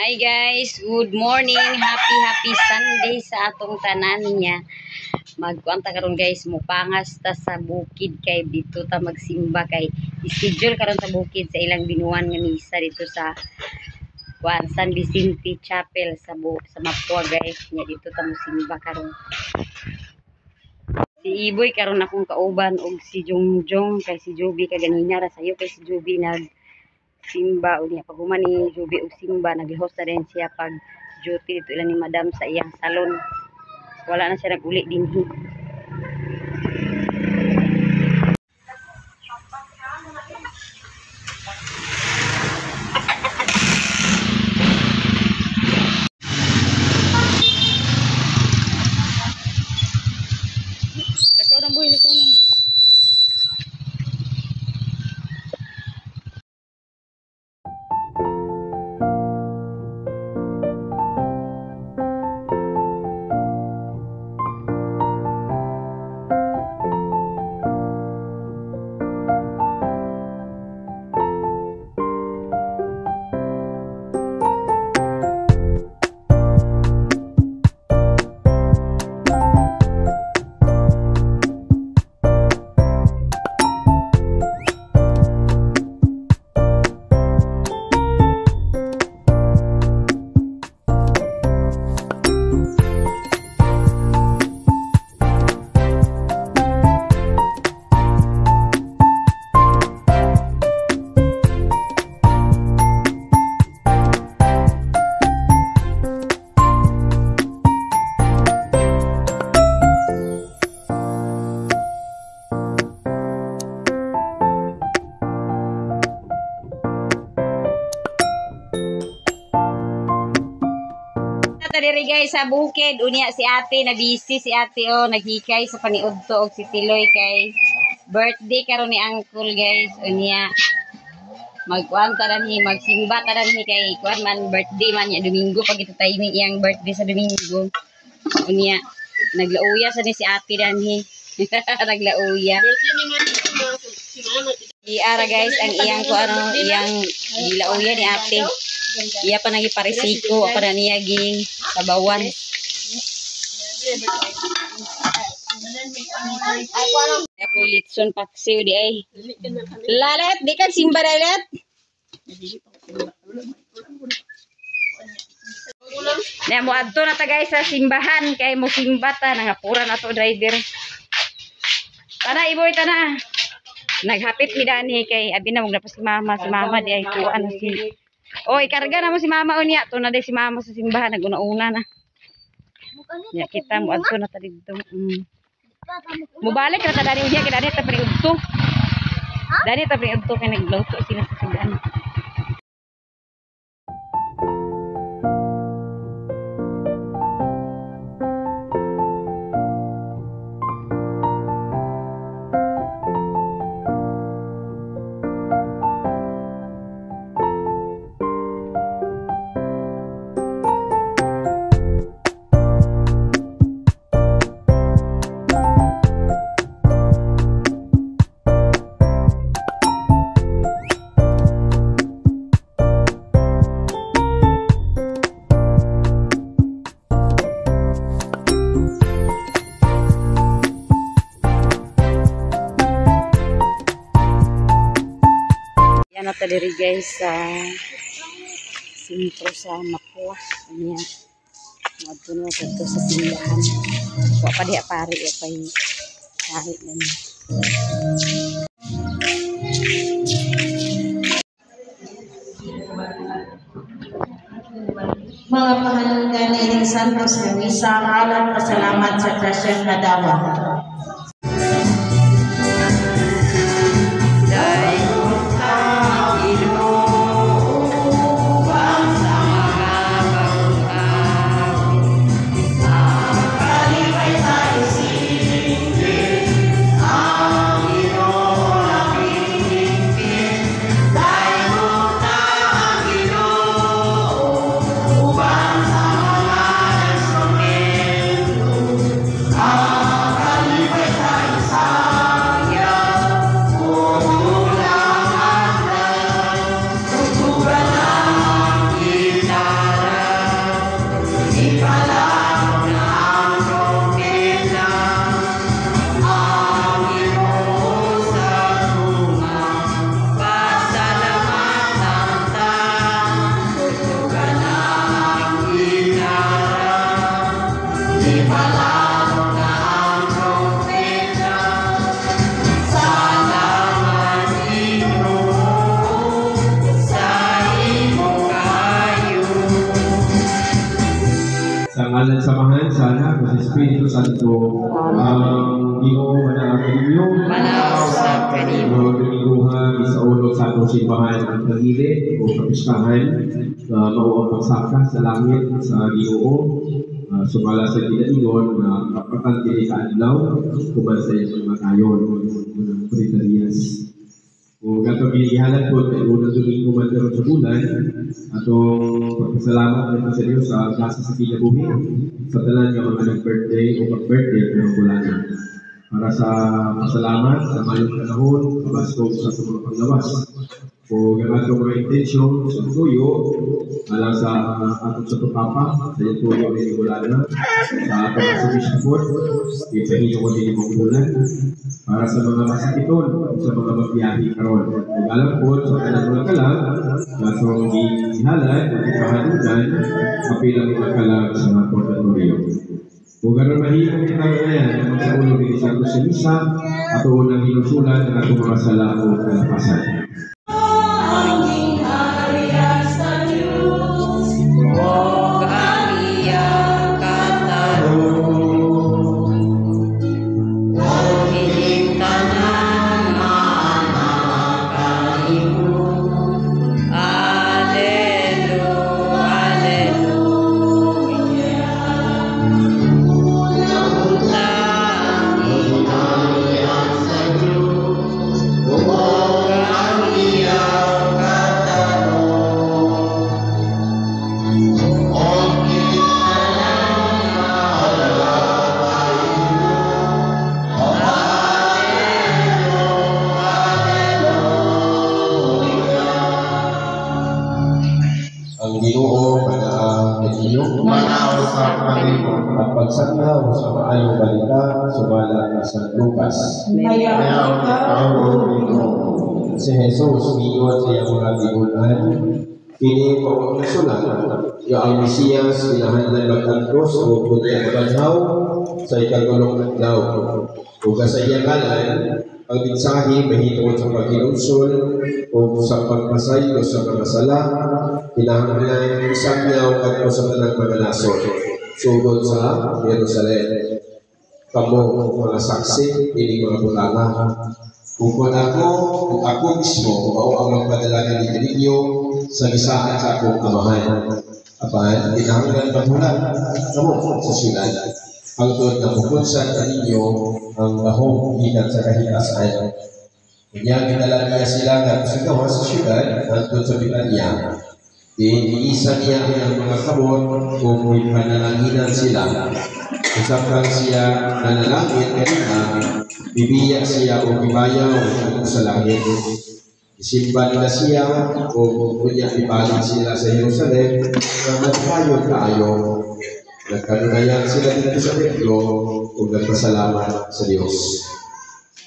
Hi guys, good morning. Happy Sunday sa atong tanan niya. Magkuanta karon guys, mupangas ta sa bukid kay dito ta magsimba kay schedule karon sa bukid sa ilang binuan nga misa dito sa San Vicente Chapel sa Mapua guys. Nya dito ta magsimba karon. Si Iboy karon akong kauban og si Jongjong kay si Joby kaganina ra sayo kay si Joby simba unya pag human ni Joby og simba naglihos na rin siya pag duty dito ilan ni madam sa iyang salon. Wala na siya naguli dinhi. Ikaw na boy, ikaw na. Diri guys sa bukid unya si ate na busy si ate naghikay sa paniudto og si Tiloy kay birthday karon ni uncle guys unya magkuan ta ni magsimba ta ni kay kuan man birthday man ya Domingo pag ito timing iyang birthday sa Domingo unya naglauya sa ni si ate danhi naglauya iara guys ang iyang iyang gilauya ni ate. Iya pa nagiparisiko para niya ging sabawan. Ako litson paksiw di ay. Lalet, di kan simba lalet. Na mo adto na ta guys sa simbahan kay mo simba ta nangapura na to driver. Tana iboy tana. Naghapit mi dani kay abi na mo na si mama di ay kuan si. Oy, karga na mo si mama unya. To na day si mama sa simbahan naguna-una na. Ya kita mo adto na ta didto. Mubalik ra ta dani unya kay dani ta priudto. Dani ta priudto kay nagluto sila sa simbahan. Yan na diri guys sa sentro sa Mapua niya. Madto na dito sa simbahan. Wa pa diha pari pay kahit na. Mga pahalagahan ng Santos na misa alam pasalamat sa Krasyan Kadawa. sa ngalan samahan sana sa Espiritu Santo ang Ginoo manaag kaninyo Manaog sa kanimo. Dominguha sa ulo sa atong simbahan ang pagili o kapistahan mao ang pagsaka sa langit sa Ginoo sumala sa kinaingon na kapatan kini kaadlaw kuban sa iyang matayon ng Pritarias. O gato ginihalan po kay unang Domingo man karon sa bulan atong pagpasalamat nato sa Dios sa grasya sa kinabuhi sa tanan nga mga nag-birthday o mag-birthday karong bulan para sa pasalamat sa mayong panahon kabastog sa itong mga panglawas o gato mga intensyon sa tuyo alang sa atong sa tupapa sa iyong tuyo ni Bulana sa atong sa Bishopot ipahino ko din yung bulan para sa mga masakiton sa mga magbiyahe karon. Ug alam po sa kanang mga kalag na sa gihalan at ipahanugan kapilang mga kalag sa purgatorio. Ug aron mahimo kita ngayon sa ulo ni Santo sa misa ato unang hinusulan ang atong mga sala o kalapasan. Ang Ginoo manaag kaninyo Manaog sa kanimo. at pagsanaw sa maayong balita sumala na sa Lucas. Mayaw ikaw, O Ginoo. Si Jesus miyon sa iyang mga tigunan kini pagkasulat nga ang Mesiyas kinahanglan magkantos o kunya banhaw sa ikagulong adlaw ug sa iyang ngalan ang mensahe mahitungod sa paghinungsol o sa pagpasaylo sa mga sala kinahanglan isakyaw kadto sa tanang mga nasod sugod sa Jerusalem. Kamo mga saksi ini mga butana. Kung ako mismo mao ang magpadala ninyo sa lisahan sa akong amahan. Apan kinahanglan paghulat kamo sa syudad. Ang tuod na pupunsan kaninyo ang bahong gikan sa kahitasan. Kanya ginala niya sila nga sa gawas sa syudad hangtod sa Betania. Diisa niya ang mga kabon kung may panalanginan sila. Usapang siya nanalangin kanina, bibiyak siya o bibayaw sa langit. Isimba nila siya o kunya ibalik sila sa Jerusalem na nagpayon kaayo. Nagkanunayan sila dito sa templo kung nagpasalamat sa Diyos.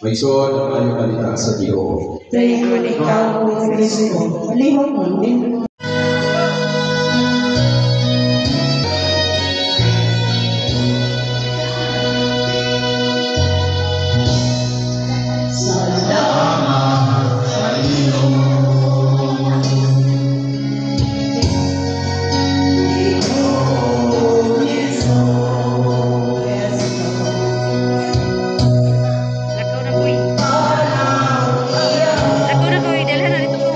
May soon ang aming balita sa Ginoo. Dayon ikaw, O Kristo, lihok mo din. Lakaw na boy. Lakaw na boy. Dalhan na dito ko.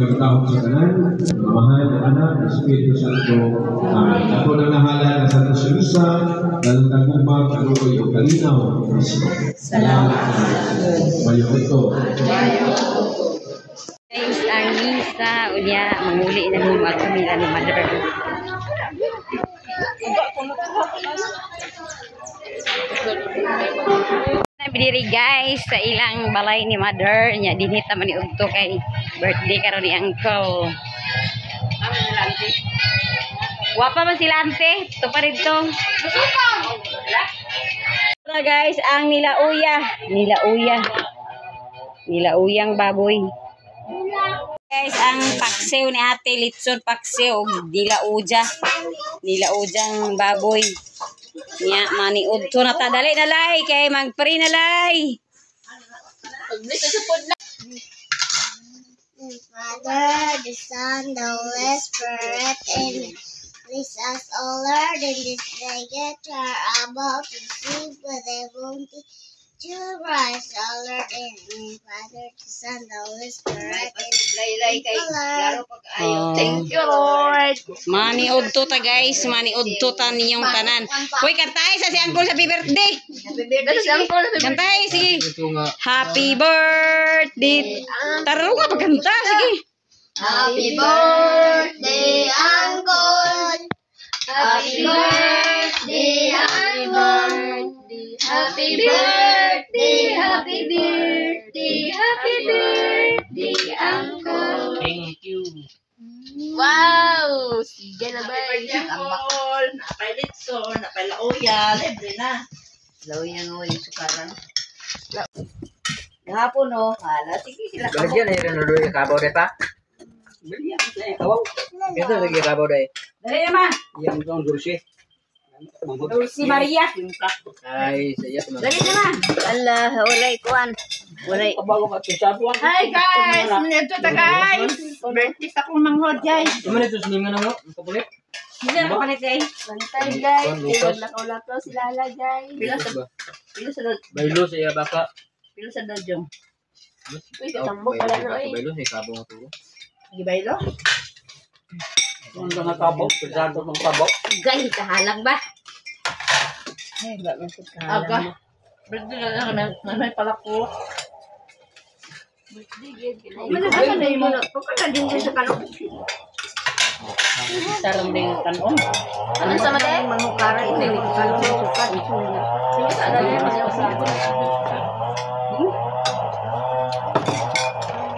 magkahon sa kanan, Amahan, Anak, Espiritu Santo. Amen. Ako nang nahala na Santo Misa, dalang tagubang, kaluoy o kalinaw. Salamat. Mayo ito. Guys, ang misa, unya, manguli na lumag kami ni Mother. Nabidiri guys sa ilang balay ni Mother nya dinita man ni udto kay birthday karon ni Uncle. Wapa man sila ante, to pa dito. Ito guys, ang nilauyang baboy. Guys, ang paksiw ni Ate Litson paksiw nilaujang baboy. Nya maniud to na ta dali na lay kay magpre na lay. Father, the Son, the Holy Spirit, amen. Please us, O Lord, in this day get our about to receive with a bounty to rise, O Lord, amen. Father, the Son, the Holy Spirit, amen. Thank you, Lord. Maniud to ta guys, maniud to ta ninyong tanan. Hoy, kantay sa si Uncle sa birthday. Kantay, sige. Happy birthday. Taro nga pagkanta, sige. Happy birthday, Uncle. Happy birthday, Uncle. Happy birthday, happy birthday, happy birthday, Uncle. Thank you. Wow! Sige na ba? Uncle, napay Litson, napay Lauya, libre na. Lauya no, yung sukaran. Gahapon no, hala, sige sila kamo. Bagyan na yung nuloy yung kabaw dahil pa? Bagyan sila yung kabaw. Ito lagi yung kabaw dahil. Dali naman. Yang itong dulce. Si Maria. Ay, saya teman. Dali naman. Allah, walay kuan. Walay. Kabaw ka kisabuan. Hi guys! Nito ta guys! Birthday sa kong manghod guys. Gimana itu seningan mo? Kapulit? Hindi na palit eh. Bantay guys. Lakaw-lakaw si Lala guys. Pila sa Bailo saya baka. pila sa dadyong. Uy, katambok pala no eh. Bailo saya kabaw to. Gibaylo? Kung nga kabaw, presento ng kabaw. Gay, kahalang ba? Ay, ba man sa aga. Birthday na lang na may palako. Ano na yung mga pagkala din sa kanong. Sarang din kanon. Ano sa mate? Manukara ito yung kanong sukar. Sige sa dali mas sa.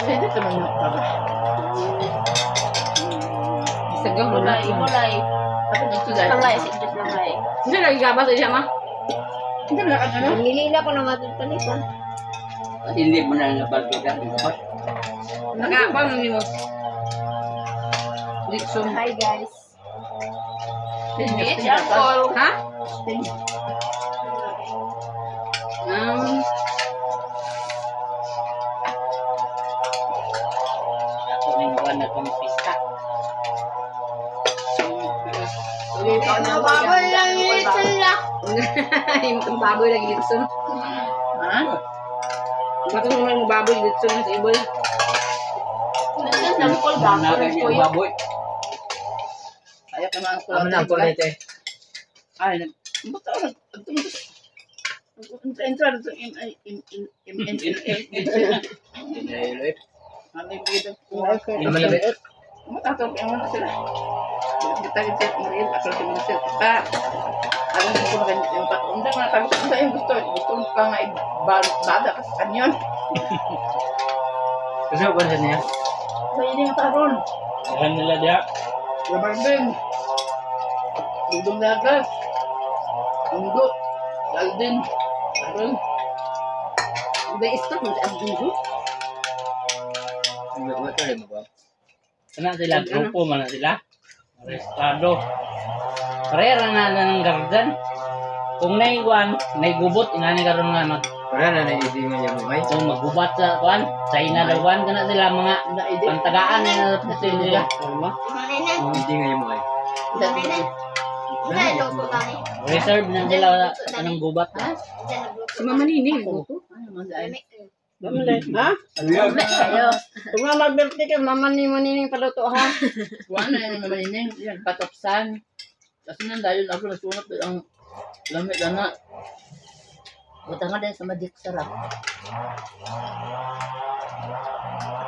Pwede ito manukara. Isagang mulay. Apa dito guys? Mulay, sikit mulay. Hindi lagi gabas siya ma. Hindi na ano? Nilila ko na matutulis ha. Hindi mo na nabalbigan. Naka-apa mo. Litson. Hi guys. Yes, Uncle. Ha? Ako na yung na itong pista. Baboy lang yun sila. Yung baboy lagi dito. Ha? Bato mo yung baboy dito sa iboy. Nasaan ang call ba? Namin yung baboy. Ayaw ka na ang Amin ang kulit eh. Ay, basta ako entra dito Dinailip. Ano malapit? matatawag yung mga sila. Kita mariin ako sa mga sila. Kita, alam ko na ganyan yung patunda na sabi ko yung gusto mo pa nga ibada ka sa kanyon. Kasi ako ba niya? So, yun yung taron. Alam nila dia. Labarbeng. Dudong dagas. Undot. Aldin. Taron. Iba istok mo sa abdo. Hindi ko ito rin ba? Sana sila, grupo man na sila. Restado. Parera na ng garden. Kung naiguan, naigubot, inani karon nga mag Wala na naising niya mo ay. kung maggubat sa kuan, China daw kuan kana sila mga pantagaan na sila. Hindi nga mo ay. Reserve na sila anong gubat. Si Mama Nini. Ano man dahil? Ha? Ayo. Kung nga mag-birthday ka, mama ni mo nining paluto ha. Kuha na yung mama nining. Yan, patoksan. Kasi nandayon ako nasunod ang lamit na. Buta nga din sa magic sarap.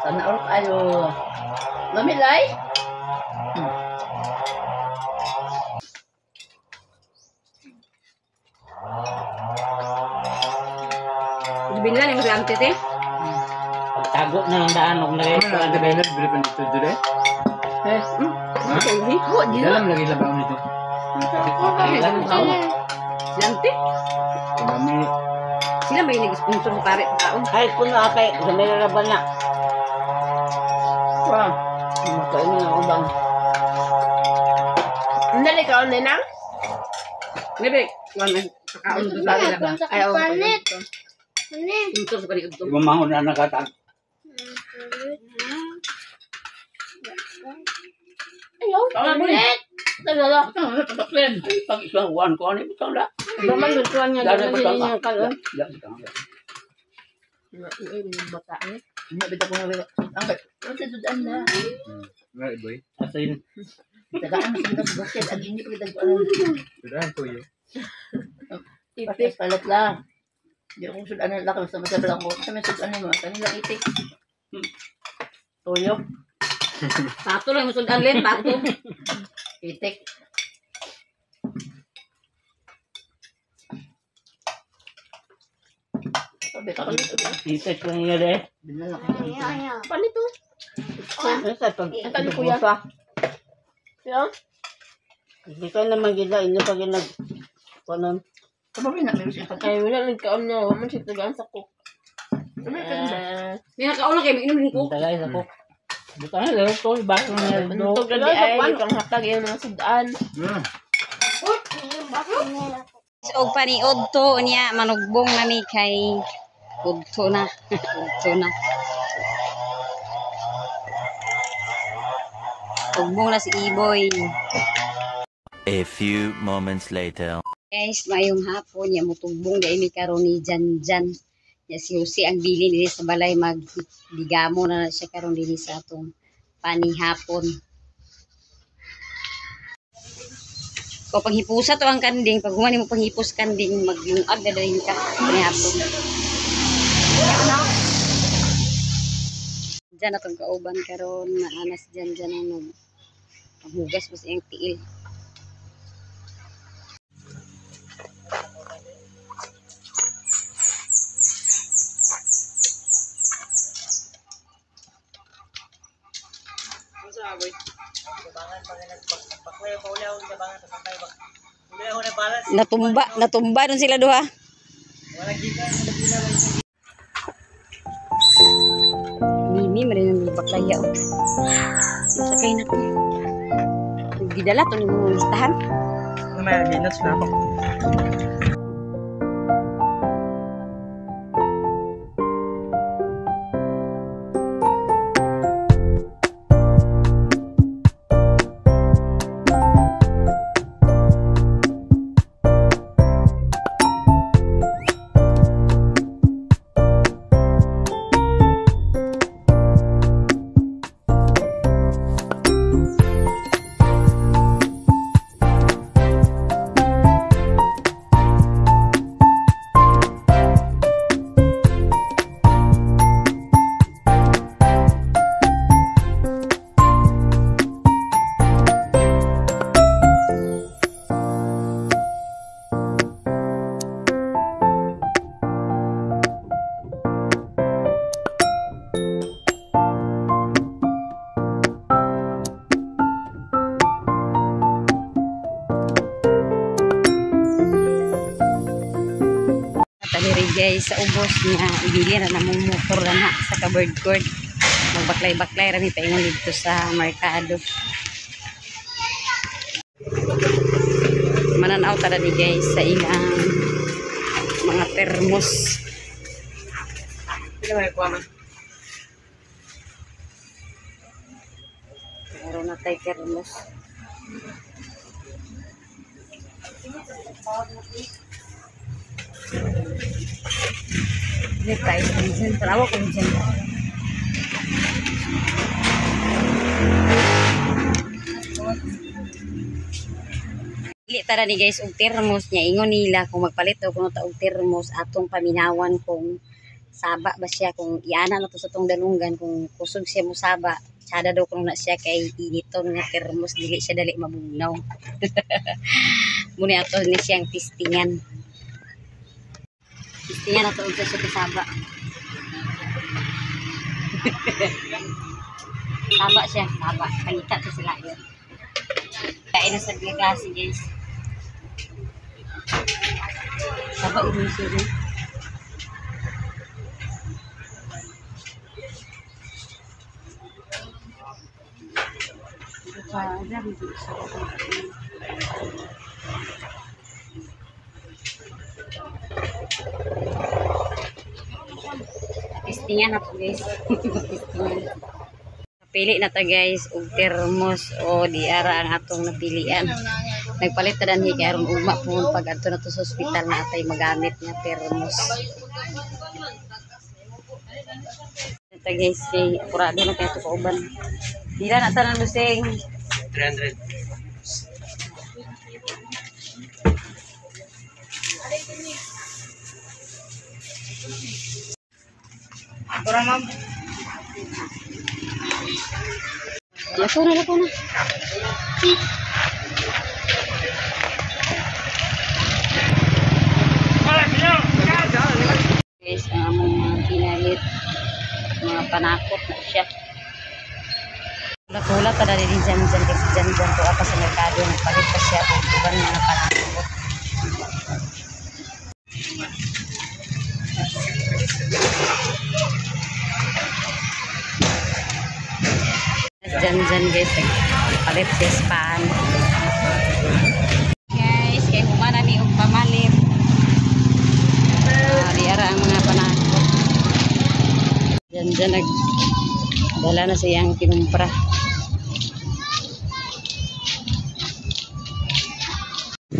Sana all kayo. Lamilay? Binlan yung lamte te. Pagtago na ng daan, huwag na kayo. Ano na develop bili pa nito dire? Dalam lagi labaw nito. Lamte? Kami Sila ba yung nag-sponsor sa pare taon? Ay, kung na kay, sa may laban na. Wow. Makainin ako bang. Hindi ka on na? Maybe, kuwan na. Kakaon doon sa pare. Ayaw. Sponsor sa pare. Mamahon na nakatag. Ayaw. Pabulit. Talala. Tataklen. Pag isang uwan ko, ano ito na? Baman gustuhan niya. Dahil pa Dali niya kalon. Dahil Hindi, bita ko nga. Ang ano sa sudan na. Right boy. Asin. Tagaan mo sa bukid. Ang hindi ko bita ko ano. Sudah to yo. Patis palat lang. Hindi ko sudan na lakang sa masabalang ko. Sa may sudan mo. Kanila itik. Toyo. Pato lang yung sudan len, pato. Itik. Sabi ka ulit. Titek lang nga de. Binala ko. Panito. Ano sa pag... Ang tali kuya. Siya? Hindi ka naman gila. Ino pag nag... Kanon. Kababay na. Meron siya. Ay, wala. Nagkaon niya. Waman siya tagaan sa cook. May nakakaon kayo, may inom din ko. Tagay sa ko. Buta na lang ito. Bakit na ito? Nantog na di ay. Kang hatag yung mga sudaan. Og paniod to niya manugbong nami kay udto na. Udto na. Ugbong na si Iboy. A few moments later. Guys, mayong hapon niya mutugbong dai mi karon ni Janjan. Ya si Jose ang bili nila sa balay magdigamo na siya karon dinhi sa atong panihapon. Kung panghipusa to ang kanding, pag humani mo panghipos kanding, maglungag na rin ka panihapon. Diyan na itong kauban karon maanas dyan ang maghugas mo sa iyang tiil. Natumba nun sila duha. Mimi marin ng baklaya. Sakay na ko. Gidala to ni mo listahan. May dinas na ako. Guys, sa ubos niya ibili na namong motor na sa covered court. Magbaklay-baklay rami paingon dito sa merkado. Mananaw tara ni guys sa ilang mga termos. Meron na tayo termos. Hindi tayo sa dyan. Tarawa ko dyan. Dili tara ni guys og termos niya. Ingon nila kung magpalit o kung ta og termos atong paminawan kung saba ba siya. Kung iana na to sa tong dalunggan. Kung kusog siya mo saba. Tsada daw kung na siya kay initon nga termos. Dili siya dali mabugnaw. Muna ato ni siyang tistingan. Tistingan na to og siya kasaba. Saba siya, saba. Pangita to sila yun. Kain na sa klase guys. Saba ulo siya rin. Testingan na po guys. Testingan. Pili na ta guys og termos o di ara ang atong napilian. Nagpalit ta danhi kay aron ugma po pag adto na to sa ospital na atay magamit nga termos. Ito guys, si kurado na kayo ito kauban. Dila na tanang lusing. 300. Kurang ma'am. Lako na, lako na. Guys, ang among mga pinalit. Mga panakot na siya. Ulat-ulat pa na rin dyan kasi dyan to apa sa merkado. Nagpalit pa siya kung ibang mga panakot. Dyan guys, palit siya span. Guys, kay humana mi og pamalit. Diara ang mga panakot. Dyan nagdala na siyang kinumpra.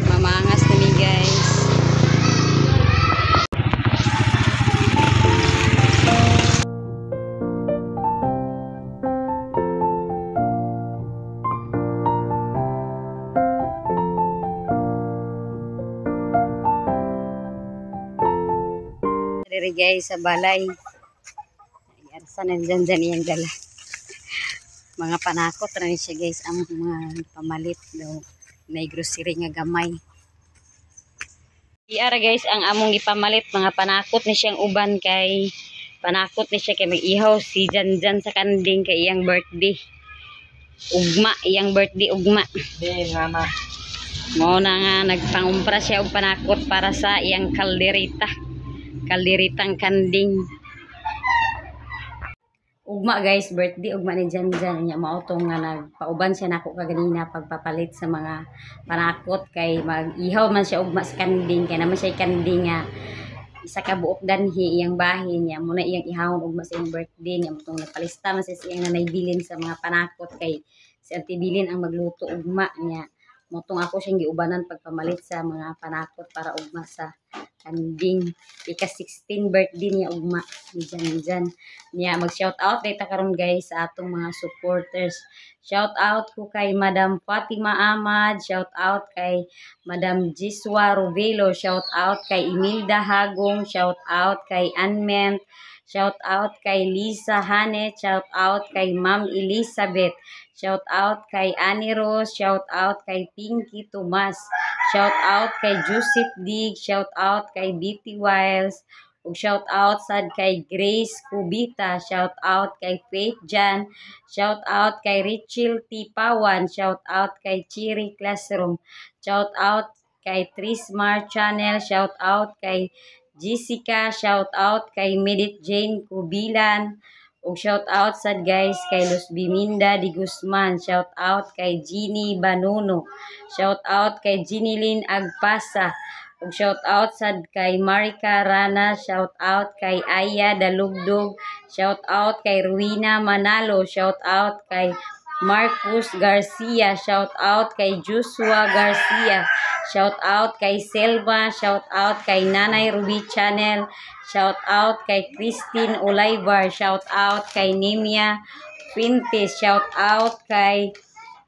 Mamangas na mi guys. Diri guys sa balay. Arsa na dyan iyang dala. Mga panakot na siya guys ang mga pamalit daw. May grocery nga gamay. Iara guys ang among ipamalit mga panakot ni siyang uban kay panakot ni siya kay mag-ihaw si Janjan sa kanding kay iyang birthday. Ugma, iyang birthday ugma. Di mama. Mo na nga nagpangumpra siya og panakot para sa iyang kalderita. Kalderitang kanding. Ugma guys, birthday ugma ni Janjan niya mao tong nga nagpauban siya nako kaganina pagpapalit sa mga panakot kay mag-ihaw man siya ugma sa kanding kay naman siya kanding nga isa ka buok danhi iyang bahin niya muna iyang ihawon ugma sa iyang birthday niya motong napalista man siya iyang nanay bilin sa mga panakot kay si Auntie Bilin ang magluto ugma niya motong ako siyang giubanan pagpamalit sa mga panakot para ugma sa kanding. Ika-16 birthday niya ugma ni Janjan. Niya mag-shout out dito karon guys sa atong mga supporters. Shout out ko kay Madam Fatima Ahmad, shout out kay Madam Jiswa Rovelo, shout out kay Imelda Hagong, shout out kay Anment, shout out kay Lisa Hane, shout out kay Ma'am Elizabeth, shout out kay Annie Rose, shout out kay Pinky Tomas, shout out kay Joseph Dig, shout out kay Beauty Wiles, ug shout out sad kay Grace Cubita, shout out kay Faith Jan, shout out kay Richel Tipawan, shout out kay Chiri Classroom, shout out kay Trismar Channel, shout out kay Jessica, shout out kay Medit Jane Kubilan, ug shout out sad guys kay Luz Biminda Di Guzman, shout out kay Jeannie Banuno, shout out kay Jinilyn Agpasa, ug shout out sad kay Marika Rana, shout out kay Aya Dalugdog, shout out kay Ruina Manalo, shout out kay Marcus Garcia. Shout out kay Joshua Garcia. Shout out kay Selma. Shout out kay Nanay Ruby Channel. Shout out kay Christine Olivar. Shout out kay Nemia Pintes. Shout out kay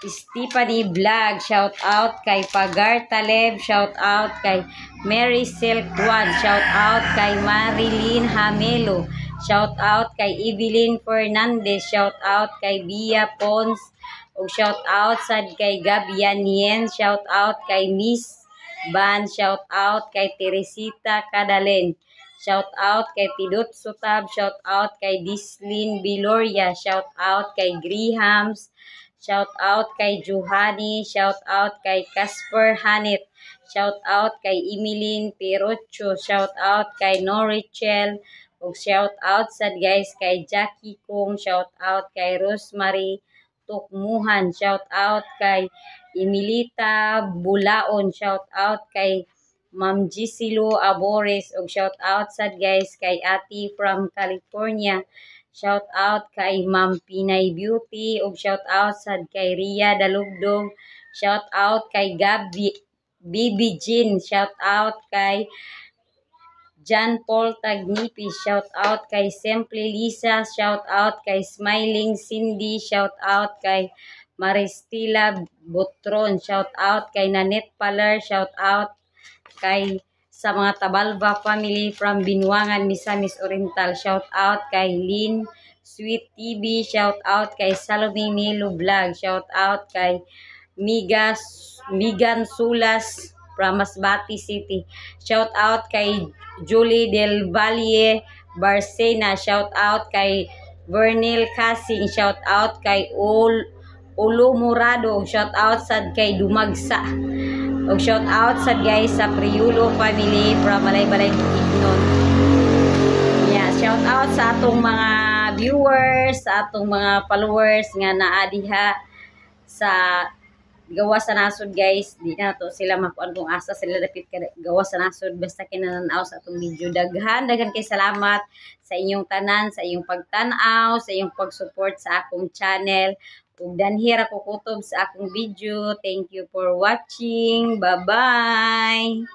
Stephanie Vlog. Shout out kay Pagar Taleb. Shout out kay Mary Silkwan. Shout out kay Marilyn Hamelo. Shout out kay Evelyn Fernandez. Shout out kay Bia Pons. O shout out sad kay Gabian Yen. Shout out kay Miss Ban. Shout out kay Teresita Cadalen. Shout out kay Tidot Sutab. Shout out kay Dislin Biloria. Shout out kay Grahams. Shout out kay Johanny. Shout out kay Casper Hanet. Shout out kay Emeline Perocho. Shout out kay Norichel. Ug shout out sad guys kay Jackie Kong. Shout out kay Rosemary Tukmuhan. Shout out kay Emilita Bulaon. Shout out kay Ma'am Gisilo Abores. Ug shout out sad guys kay Ati from California. Shout out kay Ma'am Pinay Beauty. Ug shout out sad kay Ria Dalugdog. Shout out kay Bibi Jean. Shout out kay John Paul Tagnipi. Shout out kay Simply Lisa. Shout out kay Smiling Cindy. Shout out kay Maristila Botron. Shout out kay Nanette Paler. Shout out kay sa mga Tabalba family from Binwangan, Misamis Oriental. Shout out kay Lynn Sweet TV. Shout out kay Salome Milo Vlog. Shout out kay Migan Sulas from Masbate City. Shout out kay Julie Del Valle Barcena. Shout out kay Vernil Casing. Shout out kay Ulo Murado. Shout out sad kay Dumagsa. Og shout out sad guys sa Priulo family from Balay-Balay Bukidnon. Yeah, shout out sa atong mga viewers, sa atong mga followers nga naa diha sa gawa sa nasod guys. Di na to sila makuan kung asa sila dapit ka gawa sa nasod basta kinananaw sa atong video. Daghan kay salamat sa inyong tanan, sa inyong pagtan-aw, sa inyong pag-support sa akong channel. Ug danhir ako kutob sa akong video. Thank you for watching. Bye-bye!